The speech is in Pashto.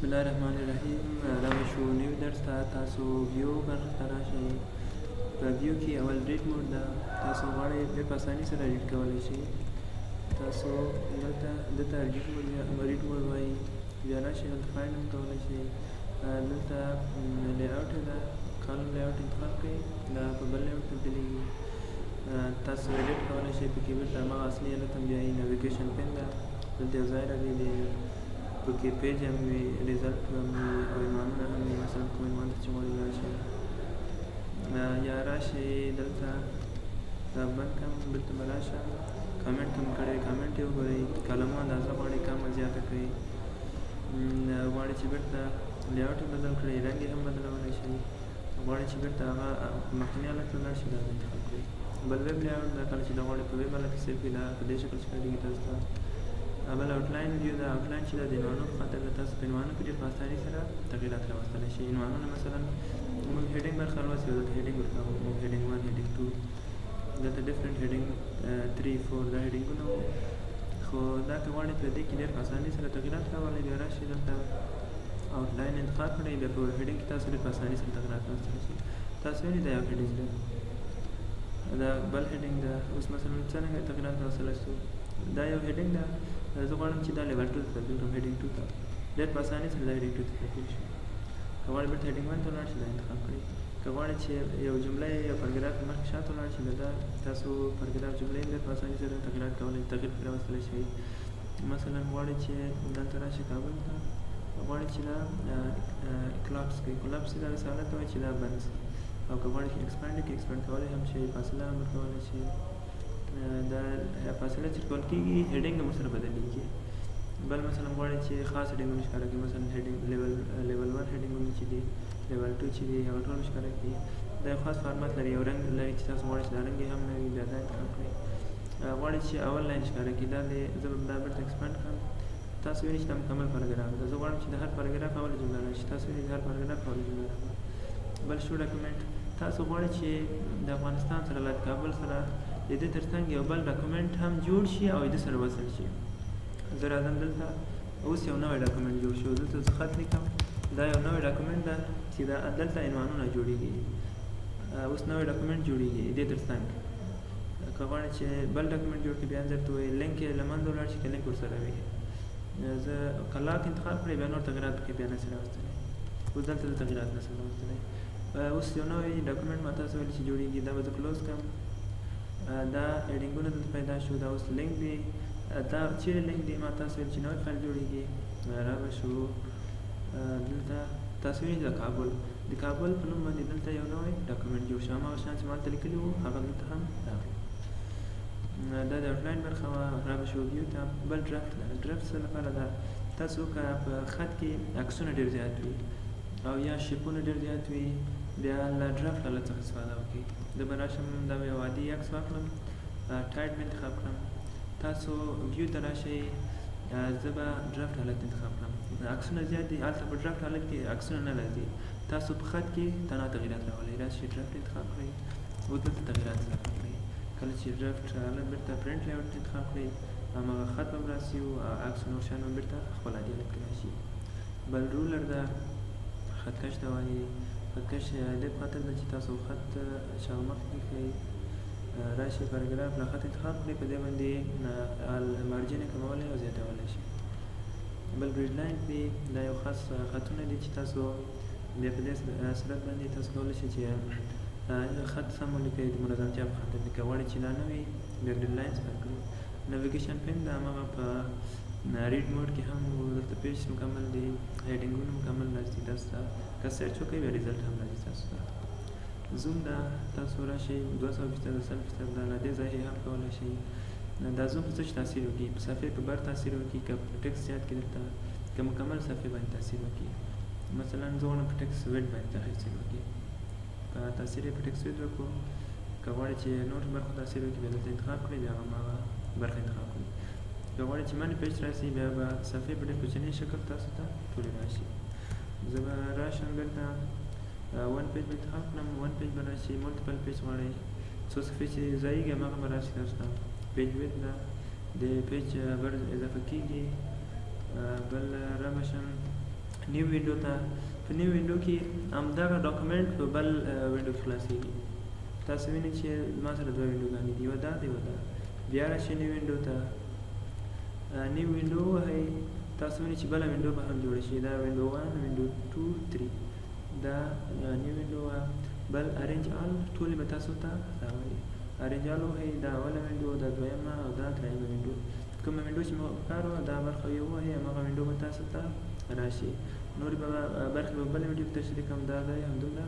بسم الله الرحمن الرحیم. راغلی شو نیو درس ته. تاسو ویو برخه ته راشئ. په ویو کې اول ریډ موډ ده. تاسو غواړئ ډېر په اسانۍ سره ریډ کولی شئ. تاسو دلته ریډ موډ وایي. بیا راشئ دلته فایند هم کولی شئ. دلته لی اوټ ده، کالم لی اوټ انتخاب کړئ، دا په بل لی اوټ تبدیلېږي. تاسو ایډیټ کولی شئ په کیبورډ ته. هماغه اصلي حالت هم بیایي. نیویګیشن پین ده، دلته یو ځای راغلی دی. پکې پیج هم وي، ریزلټ هم وي او عنوانونه هم وي. مثلا کوم عنوان ته چې غواړئ لاړ شئ، یا راشئ دلته دا بند کړم، دلته به راشم. کامنټ هم کړی، کامنټ یې وګورئ. کالمو اندازه غواړئ کمه زیاته کړئ. غواړئ چې بېرته لی اوټ یې بدل کړئ، رنګ یې هم بدلولی شئ. غواړئ چې بېرته هغه مخکني حالت ته لاړ شئ، دا انتخاب کړئ. بل ویب لی اوټ دا کله چې دا غواړئ په ویب حالت کې سیف کړئ، دا په دې شکل ښکارېږي تاسو ته. بل آوټلاین ویو ده. آوټلاین چې دا د عنوانونو په خاطر ده. تاسو په عنوانونو کې ډېر په اسانۍ سره تغییرات راوستلی شئ. عنوانونه مثلا موږ هیډینګ برخه لوستې وه، دلته هیډینګ ورکوو. موږ هیډینګ 1 هیډینګ 2 دلته ډفرنټ هیډینګ 3 4 دا هیډینګونه وو. خو دا که غواړئ په دې کې ډېر په اسانۍ سره تغییرات راولئ، بیا راشئ دلته آوټلاین انتخاب کړئ. بیا په هیډینګ کې تاسو ډېر په اسانۍ سره تغییرات راوستلی شئ. تاسو ویلي دا یو هیډینګ ده، دا بل هیډینګ ده. اوس مثلا څرنګه تغییرات راوستلی شو، دا یو هیډینګ ده. زه غواړم چې دا لیول 2 ته تبدیل کړم، هیډینګ 2 ته. ډېر په اسانۍ سره دا هیډینګ 2 ته تبدیل شي. که غواړئ بېرته هیډینګ 1 ته ولاړ شئ، دا انتخاب کړئ. که غواړئ چې یو جمله یا پاراګراف مخکې شاته ولاړ شي، دا تاسو پاراګراف جملې ډېر په اسانۍ سره تغییر پرې راوستلی شئ. مثلا غواړئ چې دلته راشئ کابل ته، غواړئ چې دا کلاپس کړئ. کلاپس دا داسې حالت ته وایي چې دا بند شي. او که غواړئ چې ایکسپینډ یې کړئ، ایکسپینډ کولی هم شئ، فاصله هم ورکولی شئ. دا فاصله چې ورکول کېږي هیډینګ هم ورسره بدلېږي. بل مثلا غواړئ چې خاص هیډینګونه ښکاره کړئ، مثلا هیډینګ لیول 1 هیډینګونه چې دي، لیول 2 چې دي، هغه ټول ښکاره کړئ. دا یو خاص فارمات لري، یو رنګ لري چې تاسو غواړئ چې دا رنګ یې هم نه وي، بیا دا انتخاب کړئ. غواړئ چې اول لاین ښکاره کړئ، زه به دا بېرته ایکسپینډ کړم. تاسو ویلي چې دا مکمل پاراګراف ده. زه غواړم چې د هر پاراګراف اوله جمله راشي. تاسو ویلي د هر پاراګراف اوله جمله راغله. بل شو ډاکومنټ. تاسو غواړئ چې د افغانستان سره له کابل سره د دې تر څنګ یو بل ډاکومنټ هم جوړ شي او د سره وصل شي. زه راځم دلته، اوس یو نوی ډاکومنټ جوړ شو. دلته زه خط لیکم، دا یو نوی ډاکومنټ ده چې دلته عنوانونه جوړېږي. اوس نوی ډاکومنټ جوړېږي دې تر څنګ. که غواړئ چې بل ډاکومنټ جوړ کړئ، بیا هم درته وایي لینک یې له منځه ولاړ شي که لینک ورسره وي. زه که لاک انتخاب کړئ، بیا نور تغییرات پکې بیا نشئ راوستلی. اوس دلته زه تغییرات نشم راوستلی. اوس یو نوی ډاکومنټ ما تاسو ویلي چې جوړېږي، دا به زه کلوز کړم. دا هیډینګونه دلته پیدا شو. دا اوس لینک دی. دا چیرې لینک دی، ما تاسو ویل چې نوی فایل جوړېږي. را به شو دلته تاسو ویلي د کابل په نوم باندې دلته یو نوی ډاکومنټ جوړ شو. هماغه شیان چې ما هلته لیکلي وو هغه دلته هم راغلي. دا د آوټلاین برخه وه. را به شو ویو ته. بل ډرافټ ده. ډرافټ څه لپاره ده؟ تاسو که په خط کې عکسونه ډېر زیات وي او یا شیپونه ډېر زیات وي، بیا له ډرافټ حالت څخه استفاده وکړئ. زه به راشم دا یو عادي عکس واخلم، ټایټ مې انتخاب کړم. تاسو ویو ته راشئ، زه به ډرافټ حالت انتخاب کړم. عکسونه زیات دي، هلته په ډرافټ حالت کې عکسونه نه راځي. تاسو په خط کې تنها تغییرات راولئ. راشئ ډرافټ انتخاب کړئ، اوس دلته تغییرات اضافه کړئ. کله چې ډرافټ حالت بېرته پرنټ لی اوټ انتخاب کړئ، هماغه خط به هم راسي او عکس نور شیان هم بېرته خپل عادي حالت کې راشي. بل رولر ده، خطکش ته وایي. خطکش دې په خاطر ده چې تاسو خط شاوخوا مخکې کړئ. راشئ پاراګراف له خط انتخاب کړئ، په دې باندې مارجین یې کمولی او زیاتولی شئ. بل ګریډ لاین دی. دا یو خاص خطونه دي چې تاسو بیا په دې صورت باندې تاسو کولی شئ چې خط سم ولیکئ د منظمتیا په خاطر. که غواړئ چې دا نه وي، بیا ګریډ لاینز فرق کړئ. نیویګیشن پین ده، هماغه په ریډ موډ کې هم دلته پیج مکمل دي، هیډینګونه مکمل راځي تاسو ته. که سرچ وکړئ، بیا ریزلټ هم راځي تاسو ته. زوم ده. تاسو راشئ 200% 100% ده له دې ځایه هم کولی شئ. دا زوم په څه شي تاثیر وکړي؟ په صفحې په بر تاثیر وکړي، که په ټکس زیات کړي دلته، که مکمل صفحې باندې تاثیر وکړي. مثلا زه غواړم په ټکس ویډ باندې تاثیر وکړي، په تاثیر یې په ټکس ویډ وکړو. که غواړئ چې نور برخو تاثیر وکړي، بیا دلته انتخاب کړئ، بیا هماغه برخه انتخاب کړئ. که غواړئ چې منی پیج راشي، بیا به صفحې په ډېر کوچني شکل تاسو ته ټولې راشي. زه به راشم بېرته 1 پیج به انتخاب کړم. 1 پیج به راشي. ملټیپل پیج غواړئ، څو صفحې چې ځایږي هماغه به راشي تاسو ته. پیج ویډ ده، د پیج بر اضافه کېږي. بل را به شم نیو وینډو ته. په نیو وینډو کې همدغه ډاکومنټ په بل وینډو کې خلاصېږي. تاسو وینئ چې ما سره دوه وینډوګانې دي، یوه دا د یوه دا. بیا راشئ نیو وینډو ته، نیو وینډو ووهئ. تاسو وینئ چې بله وینډو به هم جوړه شي، دا وینډو 1 وینډو 2 3 دا نیو وینډو وه. بل ارینج آل ټولې به تاسو ته راولي. ارینج آل ووهئ، دا اوله وینډو، دا دویمه او دا درېیمه وینډو. کومه وینډو چې مو پکار وه دا برخه یې ووهئ، هماغه وینډو به تاسو ته راشي. نورې برخې به بلې وینډو کې تشریح کوم. دا دی همدومره.